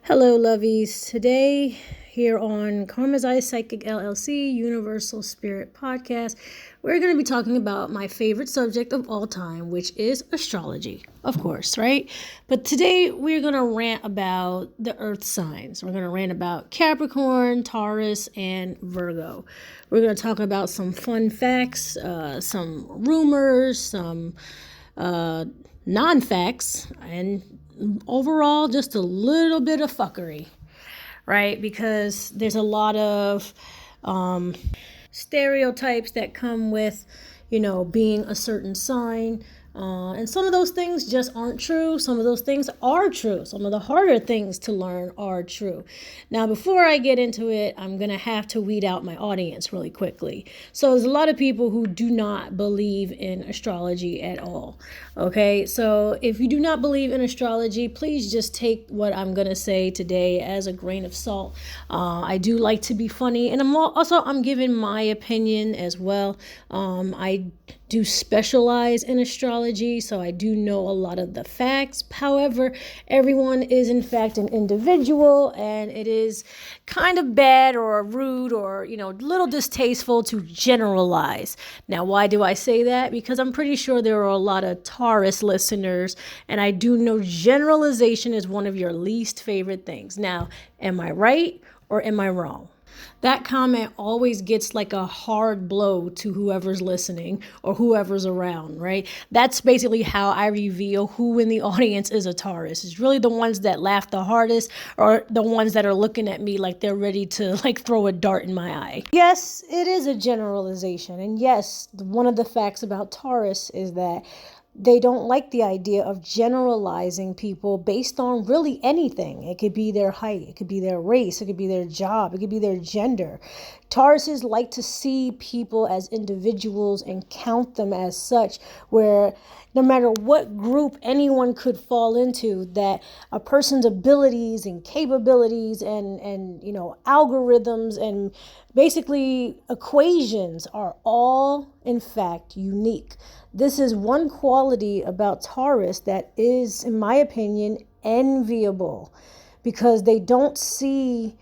Hello, lovies. Today, here on Karma's Eye Psychic LLC Universal Spirit Podcast, we're going to be talking about my favorite subject of all time, which is astrology, of course, right? But today, we're going to rant about the earth signs. We're going to rant about Capricorn, Taurus, and Virgo. We're going to talk about some fun facts, some rumors, some non-facts, and overall just a little bit of fuckery, right? Because there's a lot of stereotypes that come with being a certain sign, and some of those things just aren't true. Some of those things are true. Some of the harder things to learn are true. Now, before I get into it, I'm gonna have to weed out my audience really quickly. So there's a lot of people who do not believe in astrology at all. Okay, so if you do not believe in astrology, please just take what I'm gonna say today as a grain of salt. I do like to be funny, and I'm giving my opinion as well. I do specialize in astrology, so I do know a lot of the facts. However, everyone is in fact an individual, and it is kind of bad or rude or a little distasteful to generalize. Now, why do I say that? Because I'm pretty sure there are a lot of Taurus listeners, and I do know generalization is one of your least favorite things. Now, am I right or am I wrong? That comment always gets like a hard blow to whoever's listening or whoever's around, right? That's basically how I reveal who in the audience is a Taurus. It's really the ones that laugh the hardest or the ones that are looking at me like they're ready to throw a dart in my eye. Yes, it is a generalization. And yes, one of the facts about Taurus is that they don't like the idea of generalizing people based on really anything. It could be their height, it could be their race, it could be their job, it could be their gender. Tauruses like to see people as individuals and count them as such, where no matter what group anyone could fall into, that a person's abilities and capabilities and algorithms and basically equations are all in fact unique. This is one quality about Taurus that is, in my opinion, enviable, because they don't see,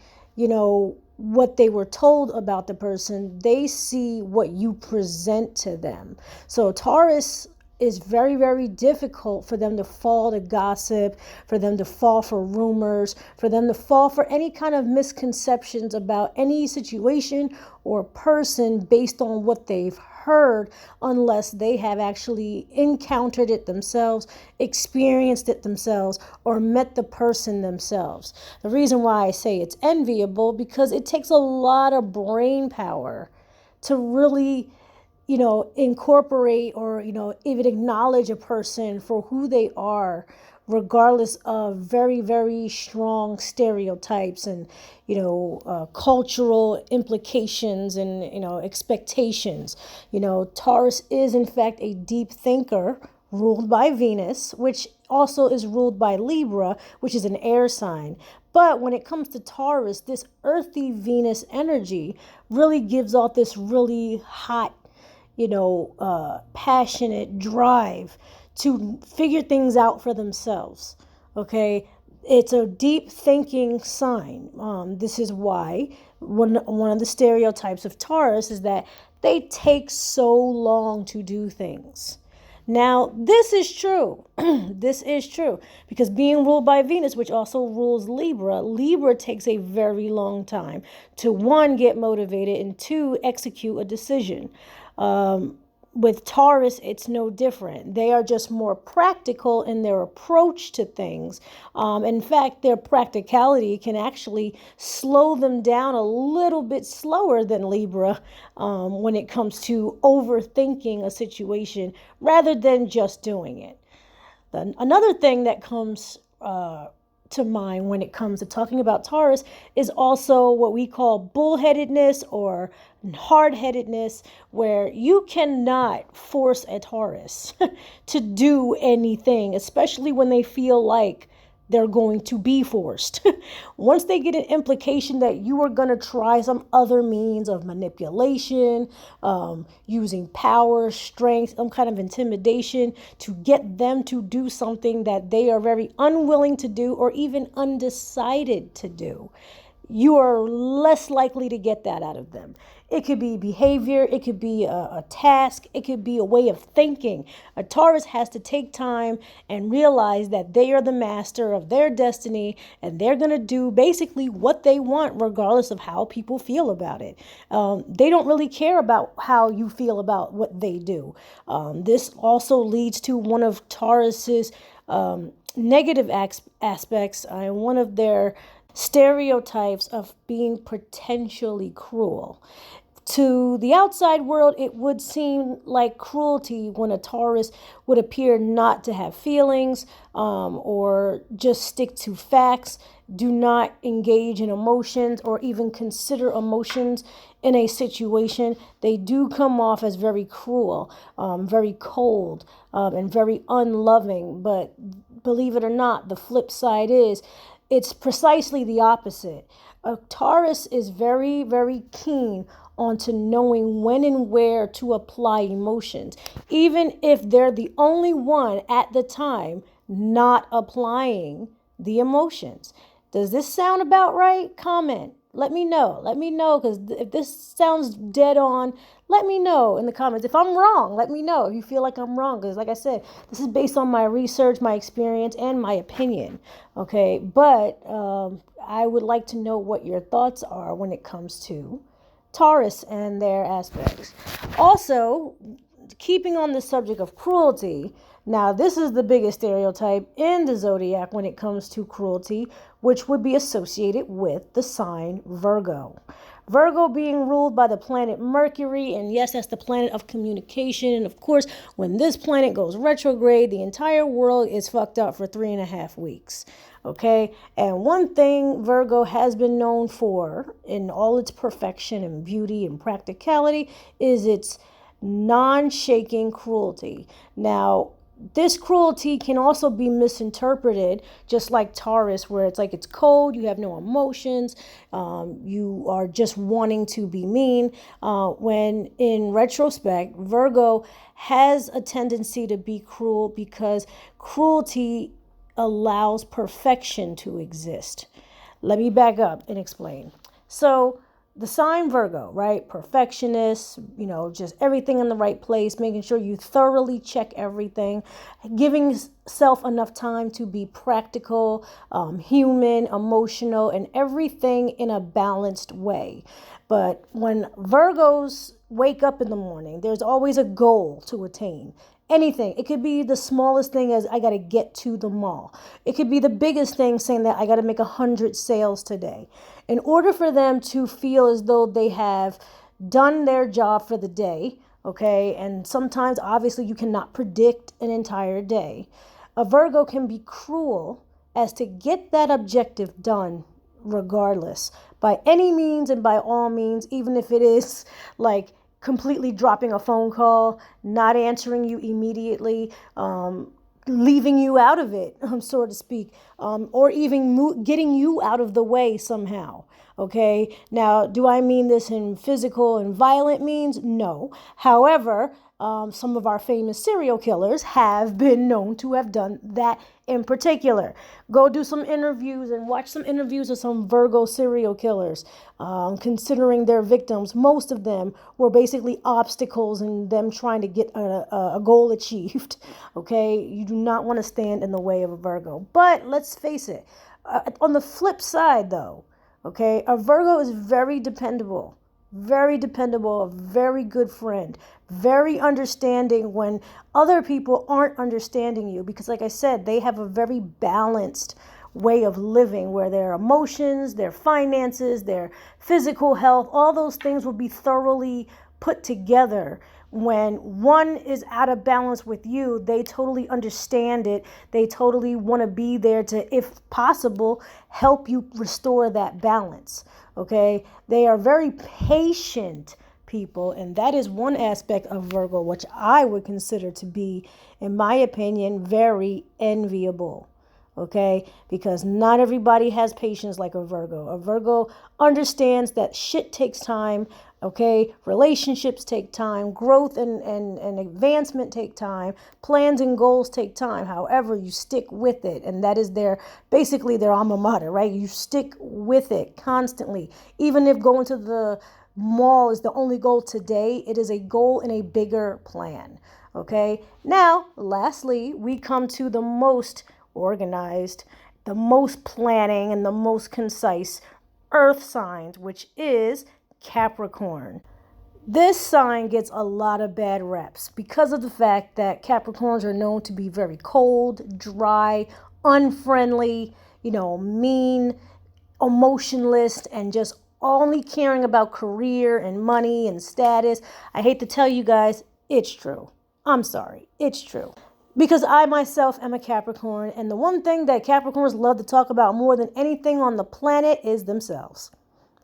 what they were told about the person. They see what you present to them. So Taurus is very, very difficult for them to fall to gossip, for them to fall for rumors, for them to fall for any kind of misconceptions about any situation or person based on what they've heard, unless they have actually encountered it themselves, experienced it themselves, or met the person themselves. The reason why I say it's enviable, because it takes a lot of brain power to really incorporate or, even acknowledge a person for who they are, regardless of very, very strong stereotypes and, cultural implications and, expectations. Taurus is, in fact, a deep thinker ruled by Venus, which also is ruled by Libra, which is an air sign. But when it comes to Taurus, this earthy Venus energy really gives off this really hot, passionate drive to figure things out for themselves. Okay, it's a deep thinking sign. This is why one of the stereotypes of Taurus is that they take so long to do things. Now, this is true. This is true, because being ruled by Venus, which also rules Libra takes a very long time to, one, get motivated, and two, execute a decision. With Taurus, it's no different. They are just more practical in their approach to things. In fact, their practicality can actually slow them down a little bit slower than Libra when it comes to overthinking a situation rather than just doing it. Another thing that comes to mind when it comes to talking about Taurus is also what we call bullheadedness or hard-headedness, where you cannot force a Taurus to do anything, especially when they feel like they're going to be forced. Once they get an implication that you are going to try some other means of manipulation, using power, strength, some kind of intimidation to get them to do something that they are very unwilling to do or even undecided to do, you are less likely to get that out of them. It could be behavior, it could be a task, it could be a way of thinking. A Taurus has to take time and realize that they are the master of their destiny and they're going to do basically what they want, regardless of how people feel about it. They don't really care about how you feel about what they do. This also leads to one of Taurus's negative aspects, one of their stereotypes of being potentially cruel. To the outside world, it would seem like cruelty when a Taurus would appear not to have feelings, or just stick to facts, do not engage in emotions or even consider emotions in a situation. They do come off as very cruel, very cold, and very unloving. But believe it or not, the flip side is it's precisely the opposite. A Taurus is very, very keen onto knowing when and where to apply emotions, even if they're the only one at the time not applying the emotions. Does this sound about right? Comment. Let me know. Let me know, because if this sounds dead on, let me know in the comments. If I'm wrong, let me know if you feel like I'm wrong, because like I said, this is based on my research, my experience, and my opinion. Okay, but I would like to know what your thoughts are when it comes to Taurus and their aspects. Also, keeping on the subject of cruelty, now this is the biggest stereotype in the zodiac when it comes to cruelty, which would be associated with the sign Virgo. Virgo being ruled by the planet Mercury, and yes, that's the planet of communication. And of course, when this planet goes retrograde, the entire world is fucked up for 3.5 weeks. Okay, and one thing Virgo has been known for in all its perfection and beauty and practicality is its non-shaking cruelty. Now, this cruelty can also be misinterpreted, just like Taurus, where it's like it's cold, you have no emotions, you are just wanting to be mean, when in retrospect, Virgo has a tendency to be cruel because cruelty allows perfection to exist. Let me back up and explain. So the sign Virgo, right? Perfectionist, just everything in the right place, making sure you thoroughly check everything, giving self enough time to be practical, human, emotional, and everything in a balanced way. But when Virgos wake up in the morning, there's always a goal to attain. Anything. It could be the smallest thing as I got to get to the mall. It could be the biggest thing saying that I got to make 100 sales today. In order for them to feel as though they have done their job for the day, okay, and sometimes obviously you cannot predict an entire day, a Virgo can be cruel as to get that objective done regardless, by any means and by all means, even if it is like completely dropping a phone call, not answering you immediately, leaving you out of it, so to speak, or even getting you out of the way somehow. Okay. Now, do I mean this in physical and violent means? No. However, some of our famous serial killers have been known to have done that in particular. Go do some interviews and watch some interviews of some Virgo serial killers. Considering their victims, most of them were basically obstacles in them trying to get a goal achieved. Okay, you do not want to stand in the way of a Virgo. But let's face it, on the flip side though, okay, a Virgo is very dependable, a very good friend, very understanding when other people aren't understanding you, because like I said, they have a very balanced way of living where their emotions, their finances, their physical health, all those things will be thoroughly put together. When one is out of balance with you, they totally understand it. They totally want to be there to, if possible, help you restore that balance. Okay, they are very patient people, and that is one aspect of Virgo which I would consider to be, in my opinion, very enviable. okay? Because not everybody has patience like a Virgo. A Virgo understands that shit takes time, okay? Relationships take time, growth and advancement take time, plans and goals take time. However, you stick with it, and that is basically their alma mater, right? You stick with it constantly. Even if going to the mall is the only goal today, it is a goal in a bigger plan, okay? Now, lastly, we come to the most organized, the most planning, and the most concise earth signs, which is Capricorn. This sign gets a lot of bad reps because of the fact that Capricorns are known to be very cold, dry, unfriendly, mean, emotionless, and just only caring about career and money and status. I hate to tell you guys, it's true. I'm sorry, it's true. Because I myself am a Capricorn, and the one thing that Capricorns love to talk about more than anything on the planet is themselves.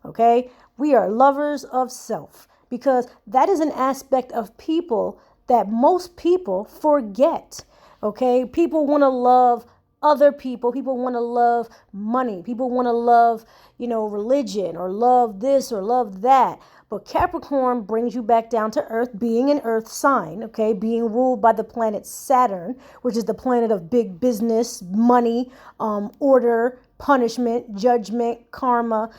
Okay? We are lovers of self, because that is an aspect of people that most people forget. Okay? People want to love other people. People want to love money. People want to love, religion, or love this or love that. But Capricorn brings you back down to earth, being an earth sign, okay, being ruled by the planet Saturn, which is the planet of big business, money, order, punishment, judgment, karma.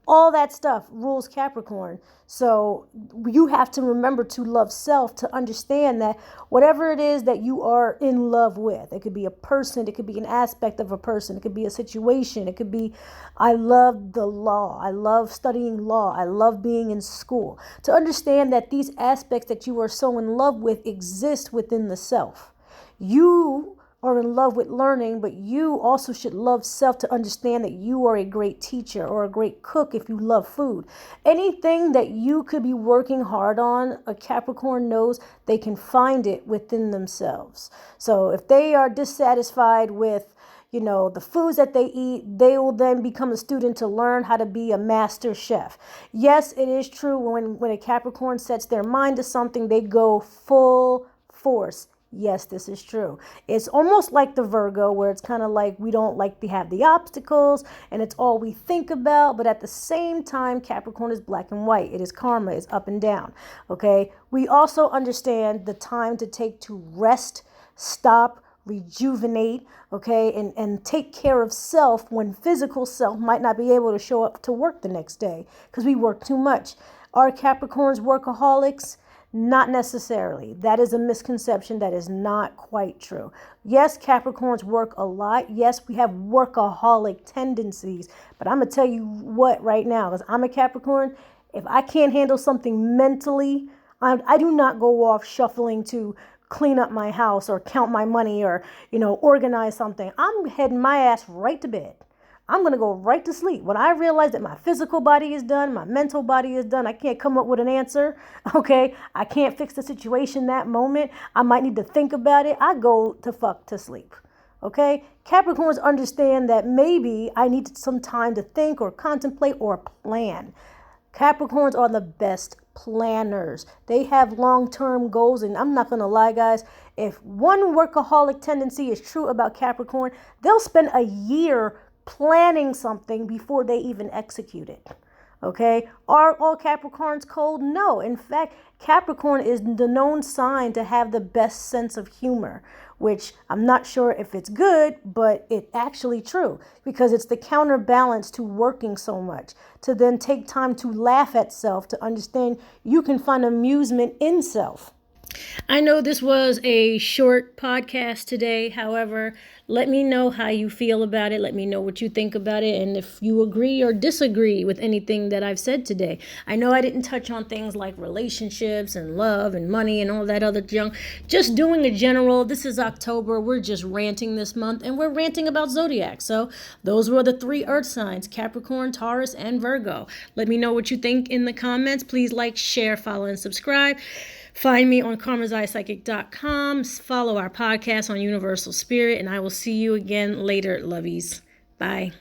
All that stuff rules Capricorn. So you have to remember to love self, to understand that whatever it is that you are in love with, it could be a person, it could be an aspect of a person, it could be a situation, it could be, I love the law, I love studying law, I love being in school. To understand that these aspects that you are so in love with exist within the self. You are in love with learning, but you also should love self to understand that you are a great teacher or a great cook if you love food. Anything that you could be working hard on, a Capricorn knows they can find it within themselves. So if they are dissatisfied with the foods that they eat, they will then become a student to learn how to be a master chef. Yes, it is true when a Capricorn sets their mind to something, they go full force. Yes, this is true. It's almost like the Virgo, where it's kind of like we don't like to have the obstacles and it's all we think about. But at the same time, Capricorn is black and white. It is karma. It's up and down. Okay. We also understand the time to take to rest, stop, rejuvenate, okay, and take care of self when physical self might not be able to show up to work the next day because we work too much. Are Capricorns workaholics? Not necessarily. That is a misconception. That is not quite true. Yes, Capricorns work a lot. Yes, we have workaholic tendencies. But I'm going to tell you what right now, because I'm a Capricorn, if I can't handle something mentally, I do not go off shuffling to clean up my house or count my money or, organize something. I'm heading my ass right to bed. I'm going to go right to sleep. When I realize that my physical body is done, my mental body is done, I can't come up with an answer, okay? I can't fix the situation that moment. I might need to think about it. I go to sleep, okay? Capricorns understand that maybe I need some time to think or contemplate or plan. Capricorns are the best planners. They have long-term goals, and I'm not going to lie, guys. If one workaholic tendency is true about Capricorn, they'll spend a year planning something before they even execute it. Okay? Are all Capricorns cold? No. In fact, Capricorn is the known sign to have the best sense of humor, which I'm not sure if it's good, but it's actually true because it's the counterbalance to working so much, to then take time to laugh at self, to understand you can find amusement in self. I know this was a short podcast today. However, let me know how you feel about it. Let me know what you think about it. And if you agree or disagree with anything that I've said today. I know I didn't touch on things like relationships and love and money and all that other junk. Just doing a general, this is October. We're just ranting this month and we're ranting about zodiac. So those were the 3 earth signs, Capricorn, Taurus, and Virgo. Let me know what you think in the comments. Please like, share, follow, and subscribe. Find me on karmazaypsychic.com. Follow our podcast on Universal Spirit, and I will see you again later, lovies. Bye.